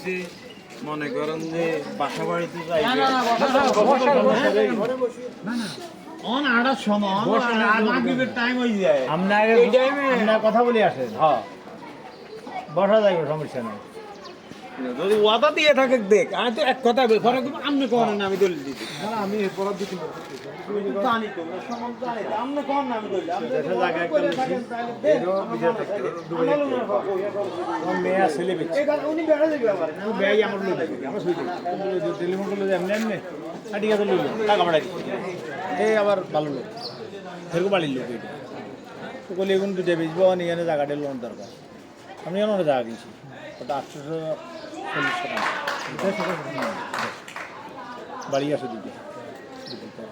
হয়েছে মনে করেন যে বাসা বাড়িতে যাই অন আড়ার সময় মাগরিবের টাইম হয়ে যায় আপনার কথা বলি আসেন হ্যাঁ বসা যাইব সমস্যা নেই যদি ওয়াদা দিয়ে থাকে দেখ আমি তো এক কথা পরে আপনি করেন না আমি দলিল দিতে আমি এরপর দিতে জানি তো সমাজ জানি আপনি করেন না আমি দলিল আপনি দেশের জায়গা একটা মেয়ে ছেলে বেঁচে উনি বেড়া দেখবে আমার ব্যয় আমার লোক আমরা শুই টেলিফোন করলে যে এমনি এমনি ঠিক আছে লইল টাকা পাঠাই এই আবার ভালো লোক সেরকম বাড়ির লোক এইটা তো বলি এখন দুটো বেচবো এখানে জায়গাটা লোন দরকার আমি অনেক জায়গা কিনছি ওটা 840 টাকা বাড়ি আছে দুটো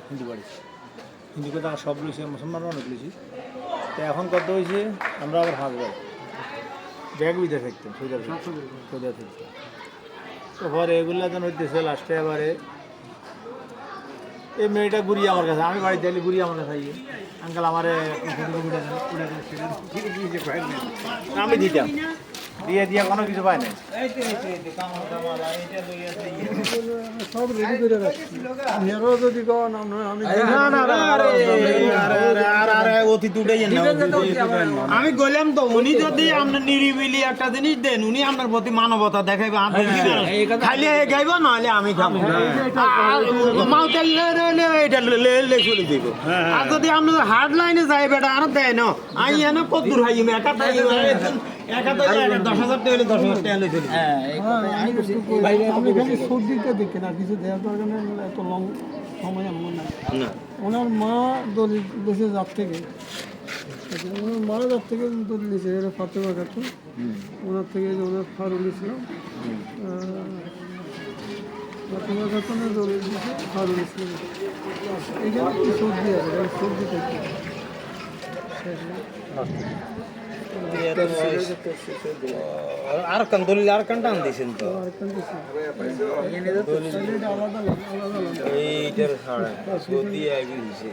হিন্দু বাড়ি হিন্দু কথা সব রয়েছে মুসলমানরা অনেক রয়েছি তো এখন কত হয়েছে আমরা আবার হাঁস ভাই ব্যাগ বিদেশ থাকতাম সৌদা থাকতাম তো পরে এগুলো যেন হইতেছে লাস্টে এবারে এই মেয়েটা ঘুরি আমার কাছে আমি বাড়িতে গেলে ঘুরি আমার কাছে আঙ্কাল আমারে আমি দিতাম দিয়ে দিয়ে কোনো কিছু পাই না সব রেডি করে রাখছি হেরো যদি কোন আমি আমি গেলাম তো উনি যদি আপনার নিরিবিলি একটা জিনিস দেন উনি আপনার প্রতি মানবতা দেখাইবে খাইলে গাইব নাহলে আমি খাবো এটা চলে দিব আর যদি আপনার হার্ড লাইনে যাই বেটা আর দেয় না আমি এনে কত দূর হাইম একা একা তো 10,000 টাকা হলে 10,000 টাকা হলে চলে আমি খালি সর্দিটা দেখি না কিছু দেওয়ার দরকার নেই এত লং সময় এমন না ওনার মা দলিল দেশে যার থেকে ওনার মা যার থেকে দলিল দিয়েছে এটা ফাতেমা খাতুন ওনার থেকে ওনার ফারুল ইসলাম ফাতেমা খাতুনের দলিল দিয়েছে ফারুল ইসলাম এখানে কি সর্দি আছে সর্দি থেকে আর কান দলিল আর কান টান দিছেন তো এইটার ছাড়া সৌদি আইবি দিছে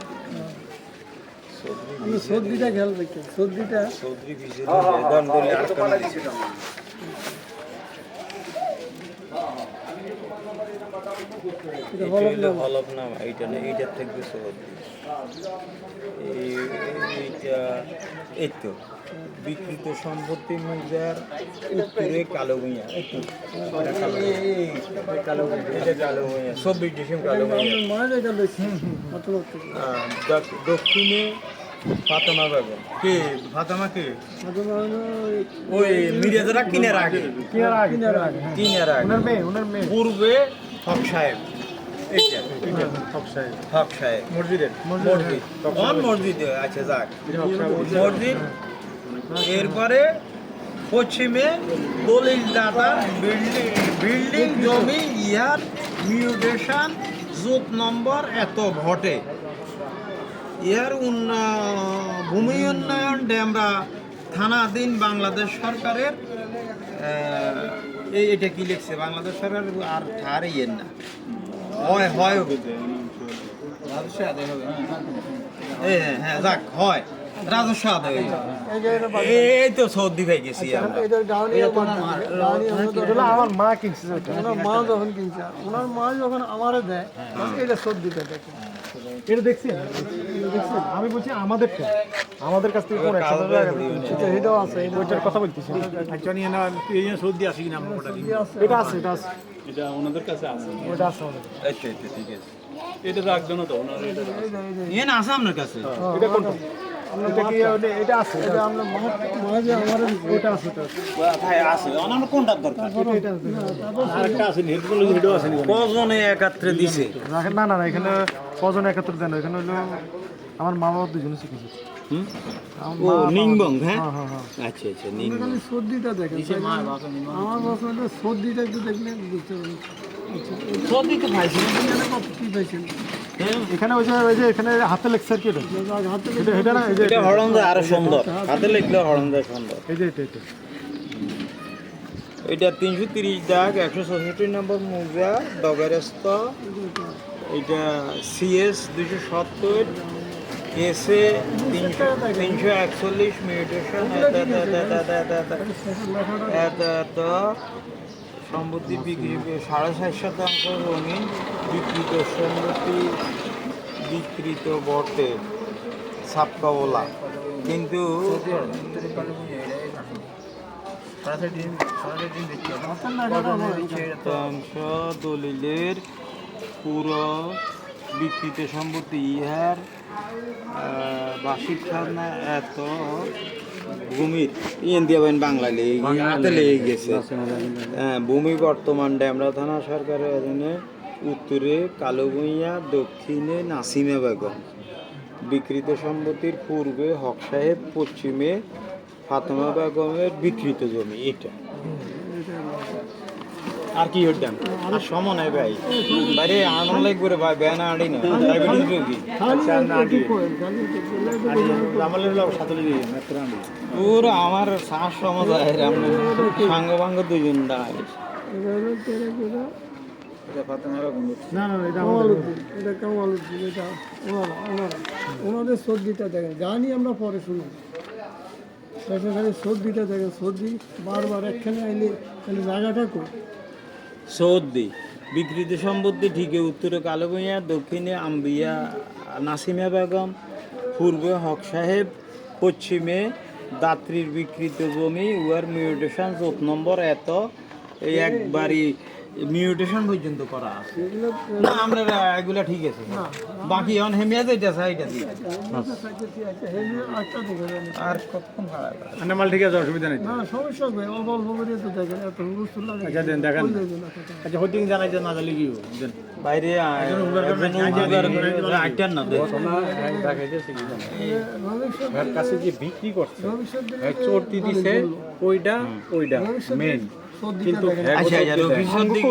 আমি সর্দিটা খেয়াল রাখি সর্দিটা সৌদি ভিসে দান দলিল আর কান দিছে এটা হলো হলফ নাম এইটা না এইটার থেকে সৌদি এইটা এই তো বিকৃত সম্পত্তি মৌজার উত্তরে কালো ভূঁইয়া কালো ভূঁইয়া 24 ডিসেম্বর কালো ভূঁইয়া মায়ের এটা বেশি দক্ষিণে ফাতেমা বেগম কে ফাতেমা কে ফাতেমা হলো ওই মিরাজরা কিনার আগে ওনার মেয়ে পূর্বে হক সাহেব এইটা হক সাহেব মসজিদ আচ্ছা যাক মসজিদ এরপরে পশ্চিমে দলিল দাতা বিল্ডিং জমি ইয়ার মিউটেশন জোট নম্বর এত ভটে ইয়ার ভূমি উন্নয়ন ডেমরা থানাধীন বাংলাদেশ সরকারের এটা কি লিখছে বাংলাদেশ সরকার আর ঠার ইয়ের না হয় হ্যাঁ যাক হয় রাজস্ব আদায় এই তো সৌদি ভাই গেছি আমার মা কিনছে ওনার মা যখন কিনছে ওনার মা যখন আমারে দেয় এটা সর্দিটা দেখে এটা দেখছেন আমি বলছি আমাদের কাছ থেকে কোন এটাও আছে ওইটার কথা বলতেছি অ্যাকচুয়ালি না এই সর্দি আসি কিনা আমরা এটা আছে এটা ওনাদের কাছে আছে ওটা আছে আচ্ছা ঠিক আছে এটা রাখবেন তো ওনারা ইয়ে না আছে আপনার কাছে এটা কোনটা এটা কি এটা আছে এটা আমরা মা যে আমার ওটা আছে ভাই আছে অন্য কোনটার দরকার আরেকটা আছে নেটগুলো ভিডিও আছে কজনে একাত্রে দিছে না এখানে কজন 71 দেন এখানে হলো আমার মা বাবা দুজনে শিখেছে ও নিংবং হ্যাঁ হ্যাঁ আচ্ছা নিংবং খালি সর্দিটা দেখেন আমার বছর সর্দিটা একটু দেখলে বুঝতে পারবেন সর্দি তো ভাইছে কি পাইছেন এখানে ওই যে এখানে হাতে লেকচার কি হাতে এটা না এই যে এটা হরন্দা আরো সুন্দর হাতে লিখলে হরন্দা সুন্দর এই যে এটা এটা 330 দাগ 164 নম্বর মুজা ডগেরস্ত এটা সিএস 270 এসে 341 মিউটেশন সম্পত্তি বিক্রি ৬.৫% জমি বিকৃত সম্পত্তি বিকৃত বটে ছাপকা বলা, কিন্তু শতাংশ দলিলের পুরো বিকৃত সম্পত্তি ইহার বার্ষিক খাজনা এত ভূমির ইন্ডিয়া বাইন বাংলা হাতে লেগে গেছে। ভূমি বর্তমান ড্যামরা থানা সরকারের অধীনে, উত্তরে কালোভূঁইয়া, দক্ষিণে নাসিমা বেগম। বিকৃত সম্পত্তির পূর্বে হক সাহেব, পশ্চিমে ফাতেমা বেগমের বিকৃত জমি। এটা আর কি হইতাম আর সময় নাই ভাই, বাইরে আনন্দ লাগবে রে ভাই, বেনা আড়ি না ডায়াবেটিস রোগী পুরো আমার শ্বাস সমস্যা সাঙ্গ ভাঙ্গ দুজন দাঁড়ায়। ওনাদের সর্দিটা দেখেন, জানি আমরা পরে শুনি খালি সর্দিটা দেখেন, সর্দি বারবার একখানে আইলে তাহলে জায়গাটা কই। সৌদি বিকৃত সম্পত্তি ঠিকই, উত্তরে কালোভূঁইয়া, দক্ষিণে আম্বিয়া নাসিমা বেগম, পূর্বে হক সাহেব, পশ্চিমে দাত্রীর বিকৃত জমি। উয়ার মিউটেশন 4 নম্বর এত এই একবারই মিউটেশন পর্যন্ত করা আছে। না আমরা এগুলা ঠিক আছে, বাকি এখন হেমিয়া যেটা আছে এটা দিই আর কতক্ষণ ভাড়া আন্ডামাল ঠিক আছে, অসুবিধা নেই। না সমস্যা নেই, অল্প অল্প করে তো দেখেন, এত হুলস্থুল লাগে। আচ্ছা দেন, দেখান। আচ্ছা হোটিং জানাই যে না জানলে কি দেন বাইরে আইটার না দে এর কাছে যে বিক্রি করছে চর্তি দিছে ওইটা মেন, কিন্তু আচ্ছা আচ্ছা রফিসন দিক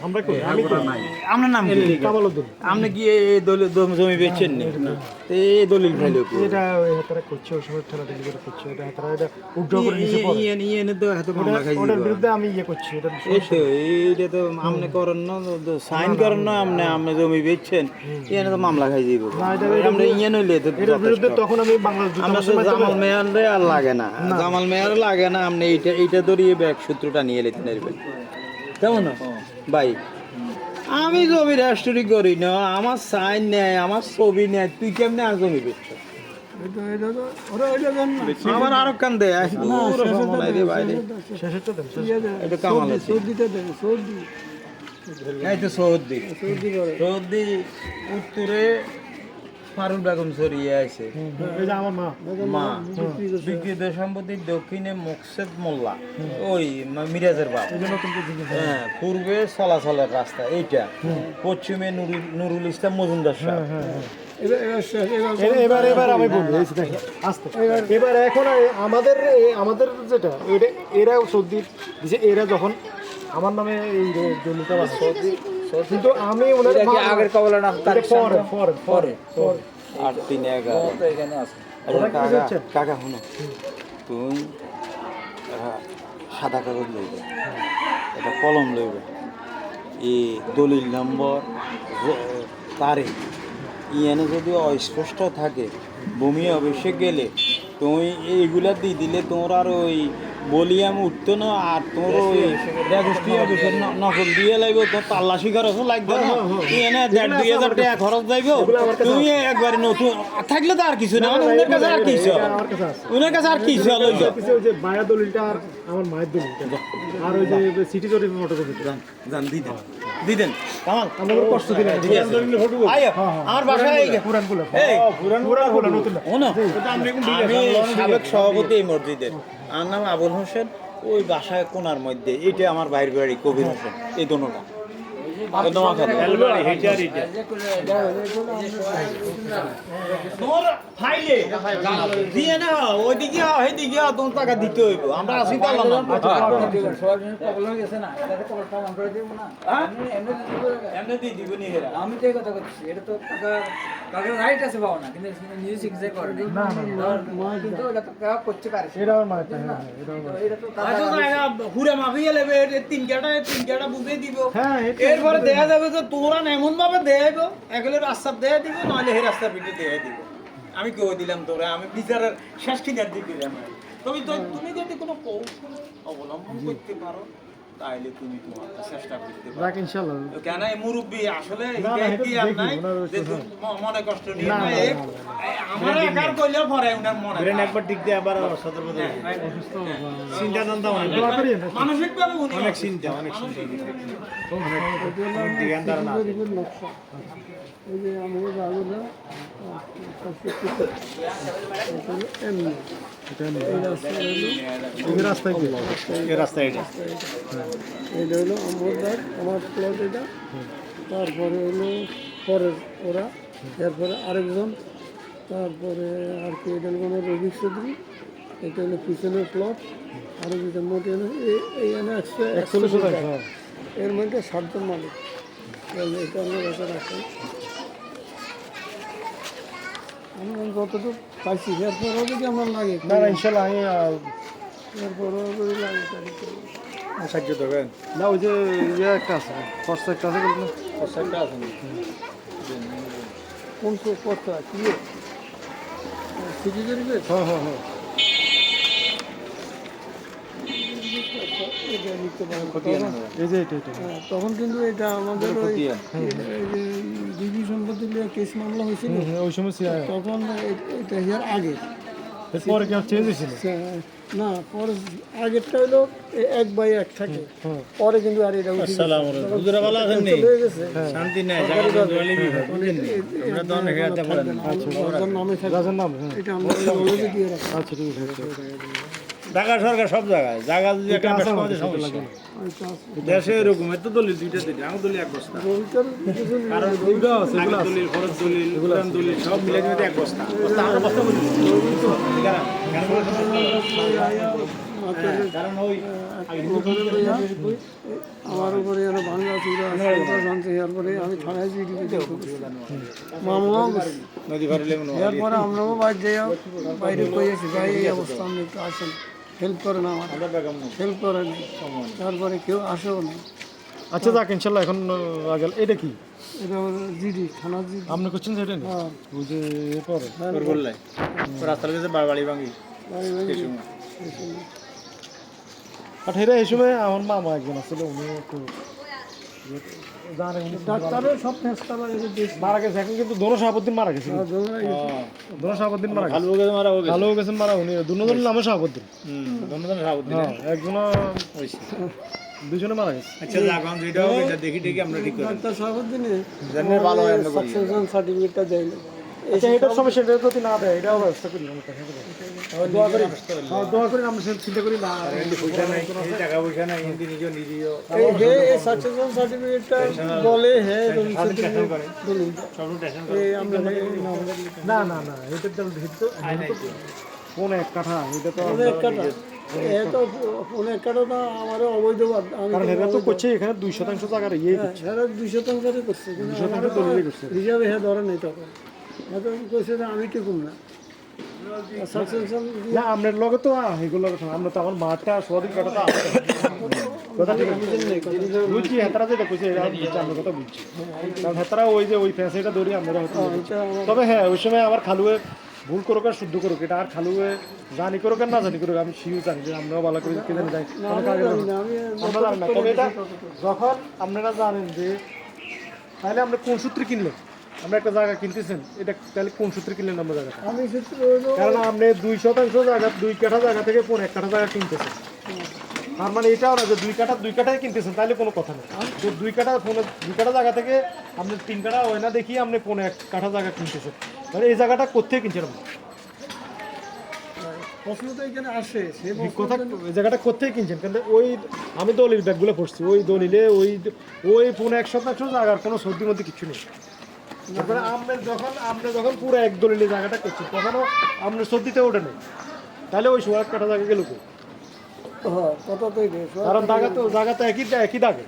আমরা কই আমি তো নাই। আপনার নাম কি? কামালউদ্দিন। আপনি কি এই দলিল জমি বেচছেন না? এই দলিল ফাইল এটা ওই হাতারা করছে, ওই সময় থানা থেকে করছে, এটা হাতারা এটা উদ্যোগ করে নিচে পড়ে ইয়ে তো হাতে মামলা খাই ওটার বিরুদ্ধে আমি করছি। এটা এইটা তো আপনি করেন না, সাইন করেন না, আপনি জমি বেচছেন, ইয়ে তো মামলা খাই দিব। আমরা ইয়ে নইলে তো এটার বিরুদ্ধে তখন আমি বাংলাদেশ আমরা তো জামাল মেয়ারে আর লাগে না, জামাল মেয়ার লাগে না, আপনি এইটা ধরিয়ে ব্যাগ সূত্রটা নিয়ে লেতে নেবেন কেমন ভাই। আমি জমি রাষ্ট্রী করি না, আমার সাইন নেয়, আমার ছবি নেয়, তুই কেমনে আর জমি বেচছ? আমার আরো কান দেয় এটা কামাল সর্দিটা দেখেন, সর্দি এই তো সৌদি সৌদি উত্তরে ফারুল বেগম সরিয়ে আছে আমার মা মা বিকৃত সম্পত্তির দক্ষিণে মোকসেদ মোল্লা, ওই মিরাজের বাপ। হ্যাঁ, পূর্বে চলাচলের রাস্তা এইটা, পশ্চিমে নুরুল ইসলাম মজুমদার সাহেব। এবার আমি বলি আস্তে, এবার এখন আমাদের যেটা এরা সর্দি দিছে, এরা যখন আমার নামে এই জমিটা সর্দি, কিন্তু আমি ওনার আগের কবলা নাম পরে 8-3-11 এখানে আছে। কাকা শুনো, তুই সাদা কাগজ লইবে, এটা কলম লইবে, এই দলিল নম্বর, তারিখ ইয়ানে যদি অস্পষ্ট থাকে, ভূমি অবশ্যই গেলে তুমি এইগুলা দিয়ে দিলে তোমার আর ওই বলিয়াম উঠতো না, আর তোমার ওই রেজিস্ট্রি অফিসের নকল দিয়ে লাগবে, তোর তাল্লাশি খরচও লাগবে না, এনে 1,500-2,000 টাকা খরচ যাইব, তুমি একবারে নতুন থাকলে তো আর কিছু না, ওনার কাছে আর কিছু, ওনার কাছে আর কিছু লইব। যে বায়া দলিলটা আর আমার মায়ের দলিলটা আর ওই যে সিটি জরিপ ফটোকপি জান দিদেন কামাল, আমরা কষ্ট দিলে আমার বাসায় পুরানগুলো নতুন আমি সাবেক সভাপতি এই মসজিদের, আমার নাম আবুল হোসেন, ওই বাসায় কোনার মধ্যে, এটা আমার ভাইয়ের বাড়ি কবির হোসেন, এই দোনোটা দিয়ে না ওইদিকে সেইদিকে তোমার টাকা দিতে হইব, আমরা আসি পারলাম না। এমনি দিয়ে দিব নি হেরা, আমি তো এই কথা করছি, এটা তো কাকার রাইট আছে পাও না, কিন্তু নিজে চিকিৎসা করে কিন্তু এটা তো কাকা করতে পারে, এটা আমার মায়ের এটা তো হুরে মাফিয়ে লেবে, 3 কাটা বুঝে দিব, এরপরে দেখা যাবে যে তোরা এমন ভাবে দেয়াইব, এগুলো রাস্তার দেয়া দিব, নাহলে হে রাস্তার ভিতরে দেয়া দিব। আমি কেউ দিলাম তোরা, আমি বিচারের শেষ কিনার দিকে দিলাম। তুমি যদি কোনো কৌশল অবলম্বন করতে পারো, তাইলে তুমি তোমার চেষ্টা করতে পারো। যাক ইনশাআল্লাহ কেন এই মুরব্বী আসলে না, এটা এটা তো কি আর দেখি, নাই ওনার যে কথা। মনে কষ্ট নিয়ে না, না, না, এই- আমার একার কইলে পরে উনার মনে ব্রেন থাকে। একবার ঠিক দিয়ে আবার সতর্ক দিয়ে চিন্তা জানতাম দোয়া করি মানসিকভাবে উনি অনেক চিন্তা অনেক চিন্তা জ্ঞান ধারণা আছে। নকশা এই যে আমাদের জায়গাটা এমনি এই রাস্তা হলো এই রাস্তায় এটা এটা হলো আমার দাগ আমার প্লট এটা তারপরে হলো পরের ওরা এরপরে আরেকজন তারপরে আর কি এটা হলো আমার রবি চৌধুরী এটা হলো পিছনের প্লট আরও যেটা মোটে হলো এই এনে একশো এর মধ্যে 7 জন মালিক এটা আমরা ব্যাপার আছে আমরা যতটুকু পাইছি এরপরেও যদি আমার লাগে না না ইনশাল্লাহ আমি এরপরেও যদি লাগে তাহলে সাহায্য দেবেন না ওই যে ইয়ে একটা আছে খরচা একটা আছে বলুন একটা আছে না কোন খরচা কি সিটি জরিপে হ্যাঁ হ্যাঁ হ্যাঁ এটা নিতে পারেন এই যে এটা হ্যাঁ, তখন কিন্তু এটা আমাদের ওই এই যে দিদি সম্পত্তি নিয়ে কেস মামলা হয়েছিল ওই সময় তখন এটা ইয়ার আগে পরে কি চেঞ্জ হয়েছিল না পরে আগেরটা হলো 1/1 থাকে পরে কিন্তু আর এটা উঠে গেছে। হুজুরা ভালো আছেন নি চলে গেছে শান্তি নাই জায়গা জমি বিভাগ বুঝলেন নি? আমরা তো অনেক হাতে পড়েন রাজার নামে থাকে এটা আমরা অলরেডি দিয়ে রাখি আচ্ছা ঠিক আছে ঢাকা সরকার সব জায়গায় জায়গা যদি একটা ব্যবসা আমাদের সমস্যা দেশে এরকম এত দলিল দুইটা দিলে আমার দলিল এক বস্তা কারণ আগের দলিল খরচ দলিল উড়ান দলিল সব মিলে মিলে এক বস্তা বস্তা আমরা বস্তা বলি কারণ ওই আমার উপরে যেন বাংলা চূড়া জানতে এরপরে আমি থানায় জিডি মামলাও করছি। নদী পারে লেগুন এরপরে আমরাও বাইরে যাই বাইরে কইয়েছি ভাই এই অবস্থা আপনি একটু আসেন হেল্প করে না আমার হেল্প করে না তারপরে কেউ আসেও না আচ্ছা যাক ইনশাল্লাহ এখন আগে এটা কি এটা জিডি থানার জিডি আপনি করছেন সেটা হ্যাঁ ওই যে এরপরে বললাই রাস্তার কাছে বাড়ি ভাঙি বাড়ি বাড়ি আর হেরা এই সময় আমার মামা একজন আসলে উনি একটু জানেন ডাক্তারের সব ফেসটা লাগে দেশ মারা গেছে এখন কিন্তু দোনো সভাপতির মারা গেছে দোনো সভাপতির মারা গেছে ভালো গেছেন মারা উনি দুজনের নামে সভাপতি হ্যাঁ একজন দুজনে মারা গেছে আচ্ছা এখন যেটা হবে এটা দেখি দেখি আমরা ঠিক করি ডাক্তার সাহেবদিনে জানলে ভালো হয় আমরা করি সাকসেশন সার্টিফিকেটটা দেয় না আচ্ছা এটার সমস্যা এটার প্রতি না দেয় এটাও ব্যবস্থা করি আমরা দোয়া করি দোয়া করি আমরা চিন্তা করি না পয়সা নাই টাকা পয়সা নাই হিন্দি নিজেও নিজেও এই হে সাকসেশন সার্টিফিকেটটা বলে হে এই আমরা না না না এটা তো কোন এক কাঠা এটা তো অনেক কাটা এ তো অনেক কাটা তো আমার অবৈধ আমি কারণ এরা তো করছে এখানে 2% জায়গা ইয়ে করছে হ্যাঁ 2% করছে হিসাবে হ্যাঁ ধরে নেই তখন হয়তো কইছে যে আমি টিকুম না সাকসেশন না আপনার লগে তো এগুলো আমরা তো আমার মাঠটা সঠিক কাটা তো আছে কথা ঠিক বুঝছি হেতারা যেটা কইছে এরা বুঝছে আমরা কথা বুঝছি কারণ হেতারা ওই যে ওই ফ্যাসিটা ধরি আমরা হয়তো তবে হ্যাঁ ওই সময় আমার খালুয়ে ভুল করুক আর শুদ্ধ করুক এটা আর খালুয়ে জানি করুক আর না জানি করুক আমি শিও জানি যে আমরাও ভালো করে কে জানি যাই আমরা জানি না তবে এটা যখন আপনারা জানেন যে তাহলে আমরা কোন সূত্রে কিনলেন আমরা একটা জায়গা কিনতেছেন এটা তাহলে কোন সূত্রে কিনলেন আমরা জায়গাটা আমি সূত্র হইলো কারণ আপনি 2% জায়গা 2 কাঠা জায়গা থেকে 1 কাঠা জায়গা কিনতেছেন তার মানে এটাও না যে 2 কাঠায় কিনতেছেন তাহলে কোনো কথা নেই যে 2 কাঠা জায়গা থেকে আপনি 3 কাঠা হয় না দেখি আপনি 1 কাঠা জায়গা কিনতেছেন তাহলে এই জায়গাটা কোথায় কিনছেন আপনি প্রশ্ন তো এখানে আসে সে কথা এই জায়গাটা কোথায় কিনছেন কিন্তু ওই আমি দলিল ব্যাগগুলো পড়ছি ওই দলিলে ওই 1% জায়গার কোনো সর্দির মধ্যে কিছু নেই তারপরে আপনি যখন পুরো এক দলিলে জায়গাটা করছেন তখনও আপনার সর্দিতে ওঠে নেই তাহলে ওই 16 কাঠা জায়গা গেল কই হ্যাঁ কথা তো এটাই কারণ জায়গা তো একই দাগে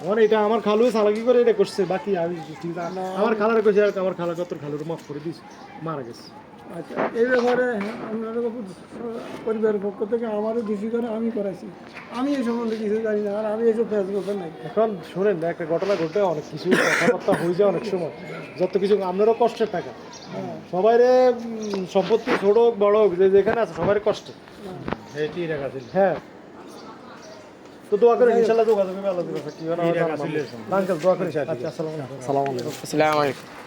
মানে এটা আমার খালু সালাকি করে এটা করছে বাকি আমি আমার খালার কইছে আমার খালা কত খালুর মাফ করে দিস মারা গেছে আচ্ছা এই ব্যাপারে আপনাদের পরিবারের পক্ষ থেকে আমারও ডিসি করে আমি করাইছি আমি এই সম্বন্ধে কিছু জানি না আর আমি এসব ফেস করতে নাই এখন শোনেন একটা ঘটনা ঘটে অনেক কিছু কথাবার্তা হয়ে যায় অনেক সময় যত কিছু আপনারও কষ্টের টাকা সবাই সম্পত্তি ছোট হোক বড় হোক যে যেখানে আছে সবারই কষ্ট হ্যাঁ তো দোয়া করে ইনশাআল্লাহ যোগাযোগ হবে, আল্লাহ কি হয় না হয়। আঙ্কেল দোয়া করি, আচ্ছা আসসালামু আলাইকুম। আসসালামু আলাইকুম।